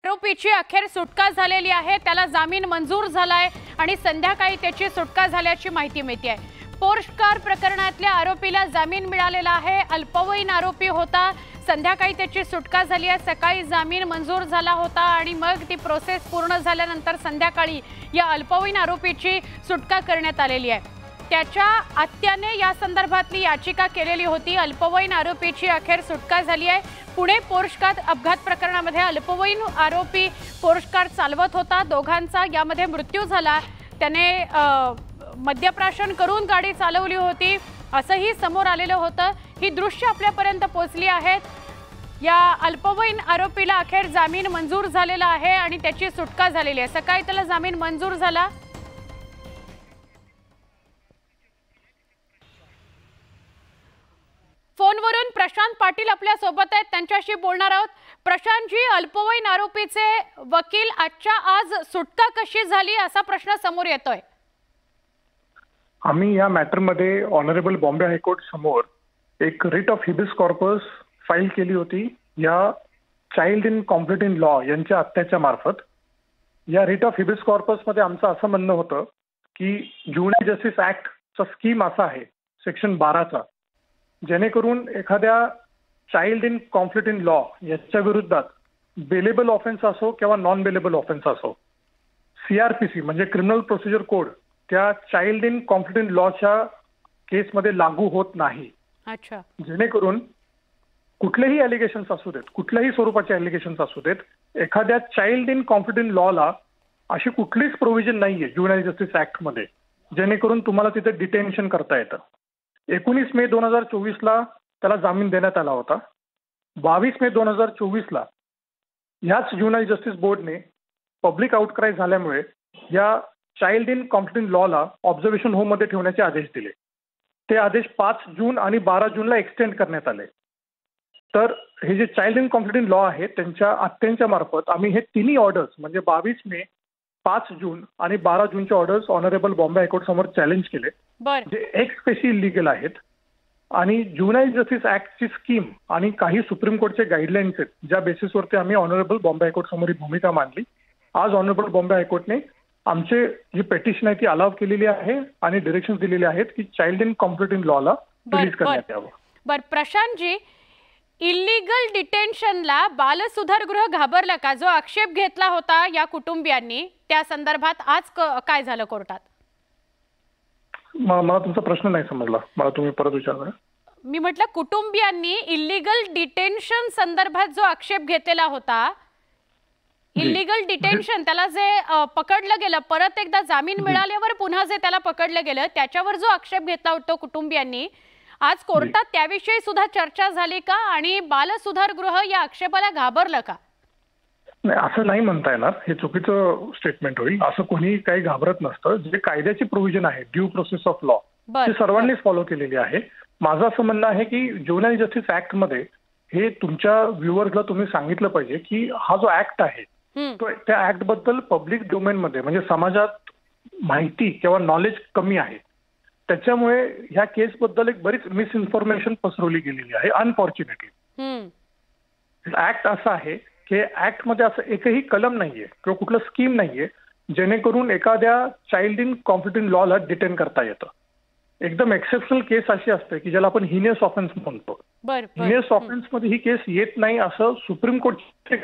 आरोपीची अखेर सुटका झालेली आहे। त्याला जामीन मंजूर झालाय आणि संध्याकाळी त्याची सुटका झाल्याची माहिती मिळते आहे। पोर्श कार प्रकरणातल्या आरोपीला जामीन मिळालेला आहे। अल्पवयीन आरोपी होता। संध्याकाळी त्याची सुटका झाली आहे। सकाळी जामीन मंजूर झाला होता आणि मग ती प्रोसेस पूर्ण झाल्यानंतर संध्याकाळी या अल्पवयीन आरोपीची सुटका करण्यात आलेली आहे। त्याच्या आत्याने या संदर्भातली याचिका केलेली होती। अल्पवयीन आरोपीची अखेर सुटका झाली आहे। पुणे पोर्श कार अपघात प्रकरणामध्ये अल्पवयीन आरोपी पोर्श कार चालवत होता। दोघांचा यामध्ये मृत्यू झाला। त्याने मद्यप्राशन करून गाडी चालवली होती असंही समोर आलेलं होतं। ही दृश्य आपल्यापर्यंत पोहोचली आहेत। या अल्पवयीन आरोपीला अखेर जामीन मंजूर झालेला आहे आणि त्याची सुटका झालेली आहे। सकाळी त्याला जामीन मंजूर झाला। फोनवरून प्रशांत पाटील आपल्या सोबत आहेत, त्यांच्याशी बोलणार आहोत। प्रशांतजी, अल्पवयीन आरोपीचे वकील आजच्या आज सुटका कशी झाली असा प्रश्न समोर येतोय। आम्ही या मॅटर मध्ये ऑनरेबल बॉम्बे हायकोर्ट समोर एक writ of habeas corpus file केली होती या child in conflict in law यांच्या आत्याच्या मार्फत। या रिट ऑफ हिबिस कॉर्पस मध्ये आमचं असं म्हणणं होतं की ज्युव्हेनाइल जस्टिस ऍक्टचा स्कीम असा आहे सेक्शन 12चा, जेणेकरून एखाद्या child in conflict in law याच्या विरुद्धात बेलेबल ऑफेन्स असो किंवा नॉन बेलेबल ऑफेन्स असो, CRPC म्हणजे क्रिमिनल प्रोसिजर कोड त्या चाइल्ड इन कॉन्फ्लिक्ट इन लॉच्या केसमध्ये लागू होत नाही। अच्छा, जेणेकरून कुठलेही ॲलिगेशन्स असू देत, कुठल्याही स्वरूपाचे ॲलिगेशन्स असू देत, एखाद्या चाइल्ड इन कॉन्फ्लिक्ट इन लॉला अशी कुठलीच प्रोव्हिजन नाहीये ज्युव्हेनाइल जस्टिस ऍक्टमध्ये जेणेकरून तुम्हाला तिथे डिटेन्शन करता येतं। 19 मे 2024ला त्याला जामीन देण्यात आला होता। 22 मे 2024ला ह्याच ज्युव्हेनाइल जस्टिस बोर्डने पब्लिक आउटक्राय झाल्यामुळे या चाइल्ड इन कॉन्फ्लिक्ट इन लॉला ऑब्झर्वेशन होममध्ये ठेवण्याचे आदेश दिले। ते आदेश 5 जून आणि 12 जूनला एक्सटेंड करण्यात आले। तर हे जे child in conflict in law आहे त्यांच्या आत्यांच्या मार्फत आम्ही हे तिन्ही ऑर्डर्स म्हणजे 22 मे, 5 जून आणि 12 जूनचे ऑर्डर्स ऑनरेबल बॉम्बे हायकोर्ट समोर चॅलेंज केले, जे एक्सपेशी इलिगल आहेत आणि ज्युव्हेनाइल जस्टिस ऍक्टची स्कीम आणि काही सुप्रीम कोर्टचे गाईडलाईन्स आहेत ज्या बेसिसवरती आम्ही ऑनरेबल बॉम्बे हायकोर्ट समोर ही भूमिका मांडली। आज ऑनरेबल बॉम्बे हायकोर्टने आमचे जी पेटिशन आहे ती अलाव केलेली आहे आणि डिरेक्शन दिलेले आहेत की चाइल्ड इन कॉन्फ्लिक्ट इन लॉला रिलीज करण्यात यावं। बर प्रशांतजी, इल्लीगल डिटेन्शनला बालसुधारगृह घाबरलं का? जो आक्षेप घेतला होता या कुटुंबियांनी त्या संदर्भात आज काय झालं कोर्टात? मला तुमचा प्रश्न नाही समजला, मला तुम्ही परत विचारा। मी म्हटलं कुटुंबियांनी इल्लीगल डिटेन्शन संदर्भात जो आक्षेप घेतलेला होता, इल्लीगल डिटेन्शन त्याला जे पकडलं गेलं, परत एकदा जामीन मिळाल्यावर पुन्हा जे त्याला पकडलं गेलं त्याच्यावर जो आक्षेप घेतला होता कुटुंबियांनी, आज कोर्टात त्याविषयी सुद्धा चर्चा झाली का आणि बालसुधारगृह या आक्षेपाला घाबरलं का? नाही, असं नाही म्हणता येणार, हे चुकीचं स्टेटमेंट होईल। असं कोणी काही घाबरत नसतं। जे कायद्याची प्रोव्हिजन आहे ड्यू प्रोसेस ऑफ लॉ ती सर्वांनीच फॉलो केलेली आहे। माझं असं म्हणणं आहे की ज्युव्हेनाइल जस्टिस ऍक्ट मध्ये हे तुमच्या व्ह्युअर्सला तुम्ही सांगितलं पाहिजे की हा जो ऍक्ट आहे तो त्या ऍक्ट बद्दल पब्लिक डोमेन मध्ये म्हणजे समाजात माहिती किंवा नॉलेज कमी आहे, त्याच्यामुळे ह्या केस बद्दल एक बरीच मिसइन्फॉर्मेशन पसरवली गेलेली आहे अनफॉर्च्युनेटली। ऍक्ट असं आहे की ऍक्ट मध्ये असं एकही कलम नाहीये किंवा कुठलं स्कीम नाहीये जेणेकरून एखाद्या चाइल्ड इन कॉन्फ्लिक्ट इन लॉला डिटेन करता येतं। एकदम एक्सेप्शनल केस अशी असते की ज्याला आपण हिनियस ऑफेन्स म्हणतो। हिनियस ऑफेन्स मध्ये ही केस येत नाही असं सुप्रीम कोर्टचे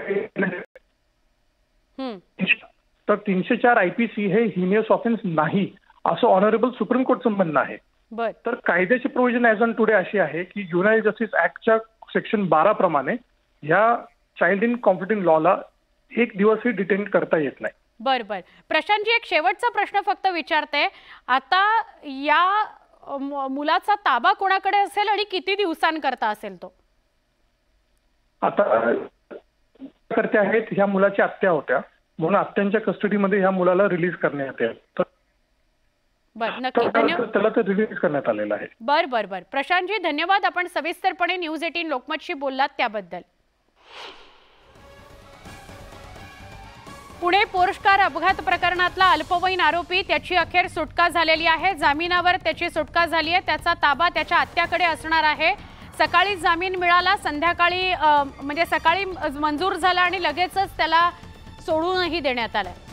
तर 304 IPC हे हिनियस ऑफेन्स नाही असं ऑनरेबल सुप्रीम कोर्टचं म्हणणं आहे। तर कायद्याची प्रोव्हिजन ॲज ऑन टुडे अशी आहे की ज्युव्हेनाइल जस्टिस ऍक्टच्या सेक्शन 12 प्रमाणे ह्या चाइल्ड इन कॉन्फ्लिक्ट इन लॉला एक दिवसही डिटेन करता येत नाही। बर प्रशांतजी, एक शेवटचा प्रश्न फक्त विचारते, आता या मुलाचा ताबा कोणाकडे असेल आणि किती दिवसांकरता असेल तो? आता करते आहेत ह्या मुलाची आत्या होत्या म्हणून आत्यांच्या कस्टडीमध्ये ह्या मुलाला रिलीज करण्यात येईल। नक्की त्याला ते रिलीज करण्यात आलेलं आहे। बर प्रशांतजी, धन्यवाद। आपण सविस्तरपणे न्यूज 18 लोकमतशी बोललात त्याबद्दल। पुणे पोर्श कार अपघात प्रकरणातला अल्पवयीन आरोपी त्याची अखेर सुटका झालेली आहे। जामिनावर त्याची सुटका झाली आहे। त्याचा ताबा त्याच्या आत्याकडे असणार आहे। सकाळी जामीन मिळाला, संध्याकाळी म्हणजे सकाळी मंजूर झाला आणि लगेचच त्याला सोडूनही देण्यात आलाय.